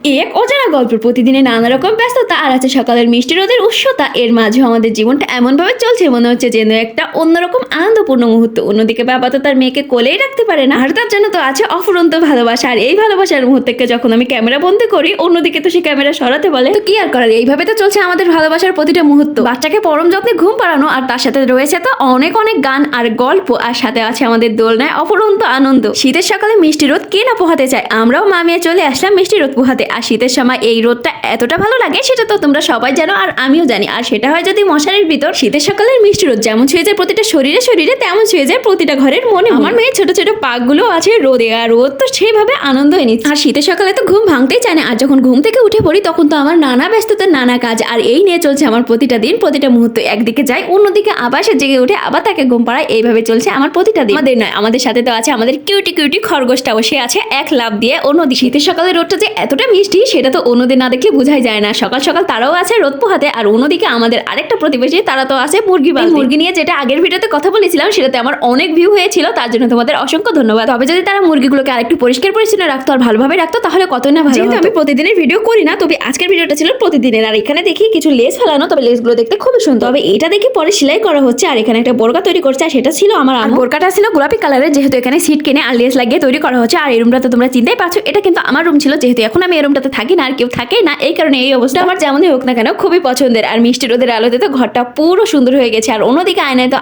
এক অজানা গল্প, প্রতিদিনে নানা রকম ব্যস্ততা আর আছে সকালের মিষ্টি রোদের উষ্ণতা। এর মাঝেও আমাদের জীবনটা এমন ভাবে চলছে মনে হচ্ছে যেন একটা অন্যরকম আনন্দপূর্ণ মুহূর্ত। অন্যদিকে বাবা তো তার মেয়েকে কোলেই রাখতে পারে না, আর তার জন্য তো আছে অফুরন্ত ভালোবাসা। আর এই ভালোবাসার মুহূর্তকে যখন আমি ক্যামেরা বন্দি করি, অন্যদিকে তো সে ক্যামেরা সরাতে বলে। তো কি আর করার, এইভাবে তো চলছে আমাদের ভালোবাসার প্রতিটা মুহূর্ত। বাচ্চাকে পরম যত্নে ঘুম পাড়ানো, আর তার সাথে রয়েছে তো অনেক অনেক গান আর গল্প, আর সাথে আছে আমাদের দোলনায় অফুরন্ত আনন্দ। শীতের সকালে মিষ্টি রোদ কে না পোহাতে চায়, আমরাও মা মেয়ে চলে আসলাম মিষ্টি রোদ পোহাতে। আর শীতের সময় এই রোদটা এতটা ভালো লাগে সেটা তো তোমরা সবাই জানো আর আমিও জানি। আর সেটা হয় যদি মশারির ভিতর। শীতের সকালের মিষ্টি রোদ যেমন ছুঁয়ে যায় প্রতিটা শরীরে শরীরে, তেমন ছুঁয়ে যায় প্রতিটা ঘরের মনে। আমার মেয়ে ছোট ছোট পাকগুলো আছে রোদে, আর রোদ তো সেইভাবে আনন্দ নিচ্ছে। আর শীতের সকালে তো ঘুম ভাঙতেই চায় না, আর যখন ঘুম থেকে উঠে পড়ি তখন তো আমার নানা ব্যস্ততার নানা কাজ, আর এই নিয়ে চলছে আমার প্রতিটা দিন প্রতিটা মুহূর্ত। একদিকে যাই, অন্যদিকে আবার সে জেগে উঠে আবার তাকে ঘুম পাড়ায়। এইভাবে চলছে আমার প্রতিটা দিন। আমাদের নয়, আমাদের সাথে তো আছে আমাদের কিউটি কিউটি খরগোশটাও, সে আছে এক লাফ দিয়ে অন্যদিকে। শীতের সকালে রোদটা যে এতটা মিষ্টি সেটা তো অন্যদের না দেখলে বোঝাই যায় না। সকাল সকাল তারাও আছে রোদ পোহাতে, আর অন্যদিকে আমাদের আরেকটা প্রতিবেশী তারা তো আছে মুরগি বালতি। মুরগি নিয়ে যেটা আগের ভিডিওতে কথা বলেছিলাম সেটাতে আমার অনেক ভিউ হয়েছিল, তার জন্য তোমাদের অসংখ্য ধন্যবাদ। তবে যদি তারা মুরগিগুলোকে আরেকটু পরিষ্কার পরিচ্ছন্ন রাখতো আর ভালোভাবে রাখতো তাহলে কতই না ভালো। যেহেতু আমি প্রতিদিনের ভিডিও করি না, তবে আজকের ভিডিওটা ছিল প্রতিদিনের। আর এখানে দেখি কিছু লেস ফেলানো, তবে লেসগুলো দেখতে খুবই সুন্দর। তবে এটা দেখে পরে সেলাই করা হচ্ছে, আর এখানে একটা বোরকা তৈরি করছে, আর সেটা ছিল আমার আম্মু। বোরকাটা ছিল গোলাপি কালারের, যেহেতু এখানে সিট কিনে আর লেস লাগিয়ে তৈরি করা হচ্ছে। আর এই রুমটাতে তোমরা চিন্তাই পারছো এটা কিন্তু আমার রুম ছিল, যেহেতু এখন আমি এই রুমটাতে থাকি না আর কেউ থাকে না, এই কারণে এই অবস্থা। আমার যেমনই হোক না কেন খুবই পছন্দের। আর মিষ্টি রোদের আলোতে তো ঘরটা পুরো সুন্দর হয়ে গেছে। আর অন্যদিকে আয়নায় তো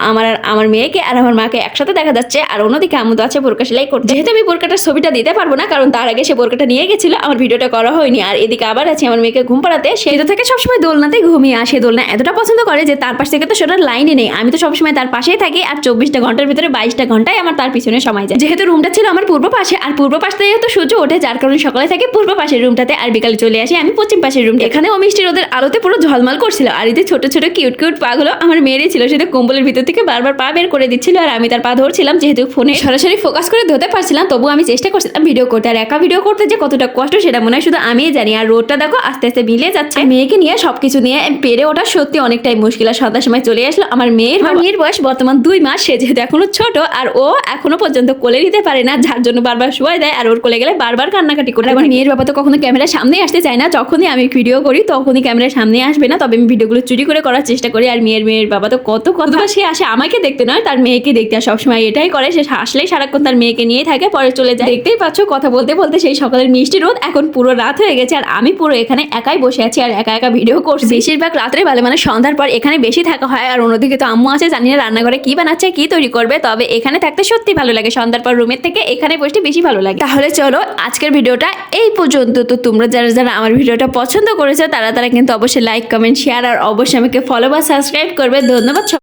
আমার মেয়েকে আর আমার মাকে একসাথে দেখা যাচ্ছে। আর অন্যদিকে আম্মু তো আছে বোরকা সেলাই করতে। যেহেতু আমি বোরকাটার ছবিটা দিতে পারবো না, কারণ তার আগে সে বোরকাটা নিয়ে গেছিল, আমার ভিডিওটা করা হয়নি। আর এদিকে আবার আছে আমার মেয়েকে ঘুম পাড়াতে। সে তো থেকে সবসময় দোলনাতে ঘুমিয়ে আসে। দোলনা এতটা পছন্দ করে যে তার পাশ থেকে তো সেটার লাইনই নেই। আমি তো সবসময় তার পাশেই থাকি, আর 24টা ঘন্টার ভিতরে 22টা ঘন্টায় আমার তার পিছনে সময় যায়। যেহেতু রুমটা ছিল আমার পূর্ব পাশে, আর পূর্ব পাশ থেকে তো সূর্য ওঠে, যার কারণে সকালে থাকে পূর্ব পাশের রুমটাতে, আর বিকালে চলে আসি আমি পশ্চিম পাশের রুম। এখানেও মিষ্টি রোদের আলোতে পুরো ঝলমল করছিল। আর এই যে ছোট ছোট কিউট কিউট পাগুলো আমার মেয়েরই ছিল, সেটা কম্বলের ভিতর থেকে বারবার পা বের করে দিচ্ছিল, আর আমি তার পা ধরছিলাম। যেহেতু ফোনে সরাসরি ফোকাস করে ধরতে পারছিলাম, তবু আমি চেষ্টা করছিলাম ভিডিও করতে। আর একা ভিডিও করতে যে কতটা কষ্ট সেটা মনে হয় শুধু আমিই জানি। আর রোদটা দেখো আস্তে আস্তে মিলে যাচ্ছে। মেয়েকে নিয়ে সবকিছু নিয়ে পেরে ওঠা সত্যি অনেকটাই মুশকিল। আর সন্ধ্যার সময় চলে আসলো আমার মেয়ের বয়স বর্তমান 2 মাস। সে যেহেতু এখনো ছোট, আর ও এখনো পর্যন্ত কোলে নিতে পারে না, যার জন্য বারবার শুয়ে দেয়, আর ওর কোলে গেলে বারবার কান্নাকাটি করে। আমার মেয়ের বাবা তো কখনো ক্যামেরার সামনে আসতে চায় না, যখনই আমি ভিডিও করি তখনই ক্যামেরার সামনে আসবে না। তবে আমি ভিডিওগুলো চুরি করে করার চেষ্টা করি। আর মেয়ের বাবা তো কতবার সে আসে আমাকে দেখতে নয়, তার মেয়েকে দেখতে। আর সবসময় এটাই করে, সে আসলেই সারাক্ষণ তার মেয়েকে নিয়েই থাকে, পরে চলে যায়। দেখতেই পাচ্ছ কথা বলতে বলতে সেই সকালের মিষ্টি রোদ এখন পুরো রাত হয়ে গেছে, আর আমি পুরো এখানে একাই বসে আছি আর একা একা ভিডিও করছি। বেশিরভাগ রাত্রে বেলা মানে সন্ধ্যার পর এখানে বেশি থাকা হয়। আর অন্যদিকে তো আম্মু আছে, জানি না রান্নাঘরে কি বানাচ্ছে কি তৈরি করবে, তবে এখানে থাকতে সত্যি ভালো লাগে। সন্ধ্যার পর রুমের থেকে এখানে বসতে বেশি ভালো লাগে। তাহলে চলো আজকের ভিডিওটা এই পর্যন্ত। তো তোমরা যারা আমার ভিডিওটা পছন্দ করেছো তারা কিন্তু অবশ্যই লাইক কমেন্ট শেয়ার আর অবশ্যই আমাকে ফলো বা সাবস্ক্রাইব করবে। ধন্যবাদ।